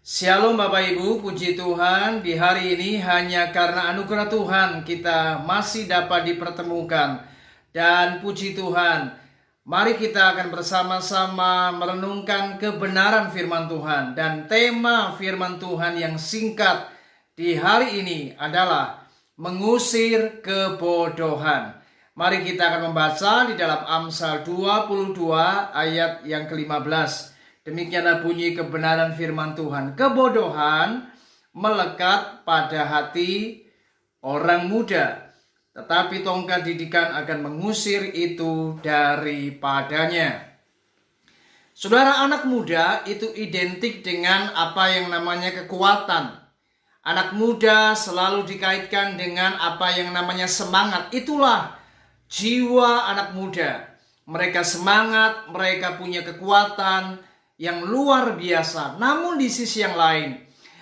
Shalom Bapak Ibu, puji Tuhan di hari ini hanya karena anugerah Tuhan kita masih dapat dipertemukan. Dan puji Tuhan, mari kita akan bersama-sama merenungkan kebenaran firman Tuhan. Dan tema firman Tuhan yang singkat di hari ini adalah mengusir kebodohan. Mari kita akan membaca di dalam Amsal 22 ayat yang ke-15. Demikianlah bunyi kebenaran firman Tuhan. Kebodohan melekat pada hati orang muda, tetapi tongkat didikan akan mengusir itu daripadanya. Saudara, anak muda itu identik dengan apa yang namanya kekuatan. Anak muda selalu dikaitkan dengan apa yang namanya semangat. Itulah jiwa anak muda. Mereka semangat, mereka punya kekuatan yang luar biasa. Namun di sisi yang lain,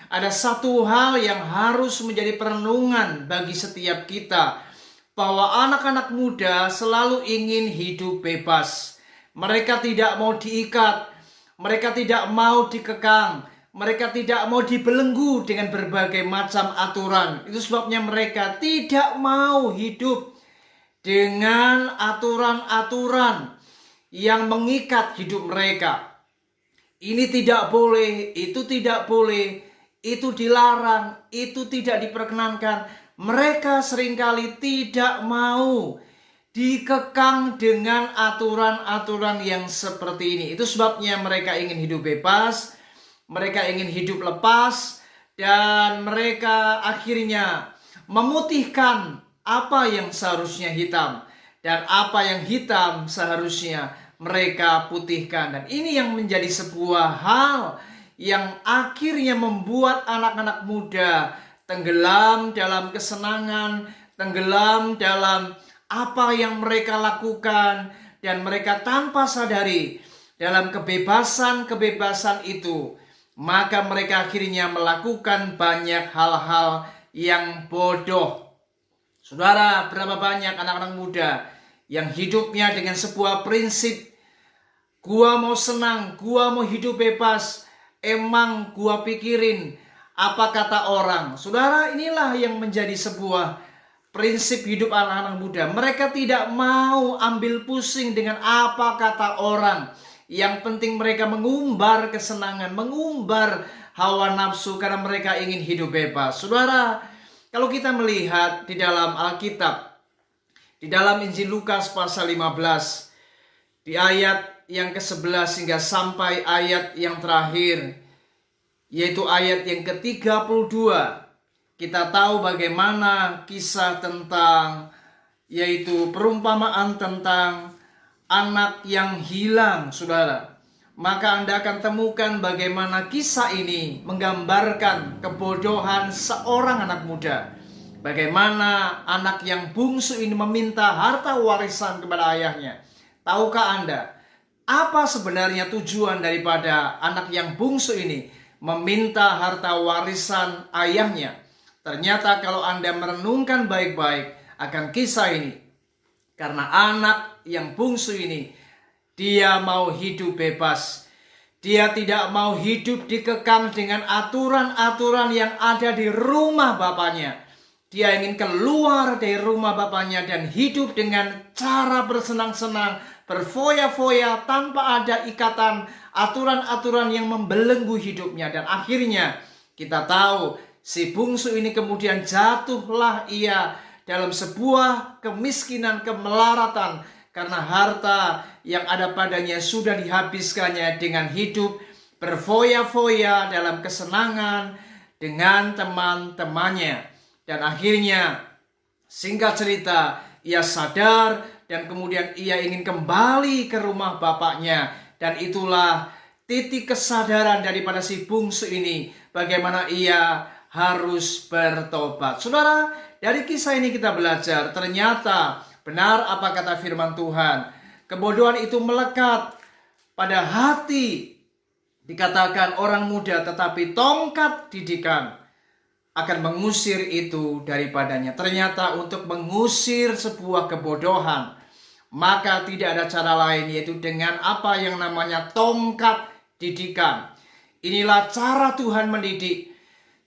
ada satu hal yang harus menjadi perenungan bagi setiap kita, bahwa anak-anak muda selalu ingin hidup bebas. Mereka tidak mau diikat, mereka tidak mau dikekang, mereka tidak mau dibelenggu dengan berbagai macam aturan. Itu sebabnya mereka tidak mau hidup dengan aturan-aturan yang mengikat hidup mereka. Ini tidak boleh, itu tidak boleh, itu dilarang, itu tidak diperkenankan. Mereka seringkali tidak mau dikekang dengan aturan-aturan yang seperti ini. Itu sebabnya mereka ingin hidup bebas, mereka ingin hidup lepas, dan mereka akhirnya memutihkan apa yang seharusnya hitam, dan apa yang hitam seharusnya mereka putihkan. Dan ini yang menjadi sebuah hal yang akhirnya membuat anak-anak muda tenggelam dalam kesenangan, tenggelam dalam apa yang mereka lakukan, dan mereka tanpa sadari dalam kebebasan itu, maka mereka akhirnya melakukan banyak hal-hal yang bodoh. Saudara, berapa banyak anak-anak muda yang hidupnya dengan sebuah prinsip, gua mau senang, gua mau hidup bebas, emang gua pikirin apa kata orang. Saudara, inilah yang menjadi sebuah prinsip hidup anak-anak muda. Mereka tidak mau ambil pusing dengan apa kata orang. Yang penting mereka mengumbar kesenangan, mengumbar hawa nafsu karena mereka ingin hidup bebas. Saudara, kalau kita melihat di dalam Alkitab, di dalam Injil Lukas pasal 15, di ayat yang ke-11 hingga sampai ayat yang terakhir, yaitu ayat yang ke-32, kita tahu bagaimana kisah tentang, yaitu perumpamaan tentang anak yang hilang, saudara. Maka Anda akan temukan bagaimana kisah ini menggambarkan kebodohan seorang anak muda. Bagaimana anak yang bungsu ini meminta harta warisan kepada ayahnya. Tahukah Anda apa sebenarnya tujuan daripada anak yang bungsu ini meminta harta warisan ayahnya? Ternyata kalau Anda merenungkan baik-baik akan kisah ini, karena anak yang bungsu ini, dia mau hidup bebas. Dia tidak mau hidup dikekang dengan aturan-aturan yang ada di rumah bapaknya. Dia ingin keluar dari rumah bapaknya dan hidup dengan cara bersenang-senang, berfoya-foya tanpa ada ikatan aturan-aturan yang membelenggu hidupnya. Dan akhirnya kita tahu si bungsu ini kemudian jatuhlah ia dalam sebuah kemiskinan, kemelaratan, karena harta yang ada padanya sudah dihabiskannya dengan hidup berfoya-foya dalam kesenangan dengan teman-temannya. Dan akhirnya, singkat cerita, ia sadar dan kemudian ia ingin kembali ke rumah bapaknya. Dan itulah titik kesadaran daripada si bungsu ini, bagaimana ia harus bertobat. Saudara, dari kisah ini kita belajar, ternyata benar apa kata firman Tuhan. Kebodohan itu melekat pada hati, dikatakan orang muda, tetapi tongkat didikan akan mengusir itu daripadanya. Ternyata untuk mengusir sebuah kebodohan, maka tidak ada cara lain, yaitu dengan apa yang namanya tongkat didikan. Inilah cara Tuhan mendidik.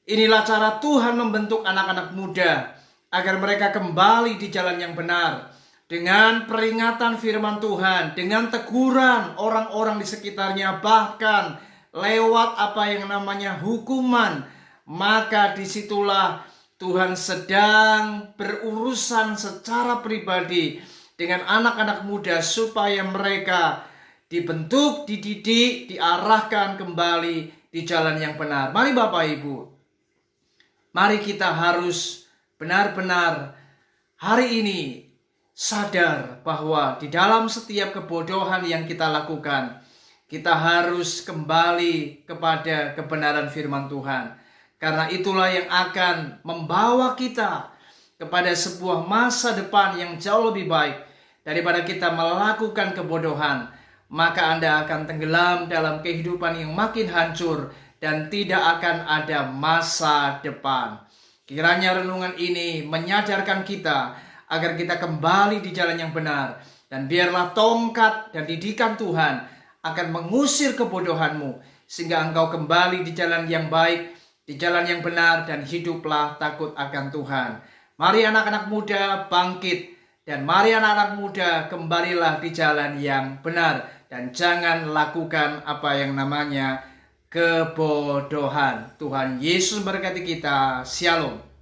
Inilah cara Tuhan membentuk anak-anak muda agar mereka kembali di jalan yang benar. Dengan peringatan firman Tuhan, dengan teguran orang-orang di sekitarnya, bahkan lewat apa yang namanya hukuman, maka disitulah Tuhan sedang berurusan secara pribadi dengan anak-anak muda supaya mereka dibentuk, dididik, diarahkan kembali di jalan yang benar. Mari Bapak Ibu, mari kita harus benar-benar hari ini sadar bahwa di dalam setiap kebodohan yang kita lakukan, kita harus kembali kepada kebenaran firman Tuhan. Karena itulah yang akan membawa kita kepada sebuah masa depan yang jauh lebih baik daripada kita melakukan kebodohan. Maka Anda akan tenggelam dalam kehidupan yang makin hancur dan tidak akan ada masa depan. Kiranya renungan ini menyadarkan kita agar kita kembali di jalan yang benar. Dan biarlah tongkat dan didikan Tuhan akan mengusir kebodohanmu, sehingga engkau kembali di jalan yang baik, di jalan yang benar, dan hiduplah takut akan Tuhan. Mari anak-anak muda bangkit, dan mari anak-anak muda kembalilah di jalan yang benar, dan jangan lakukan apa yang namanya kebodohan. Tuhan Yesus memberkati kita. Shalom.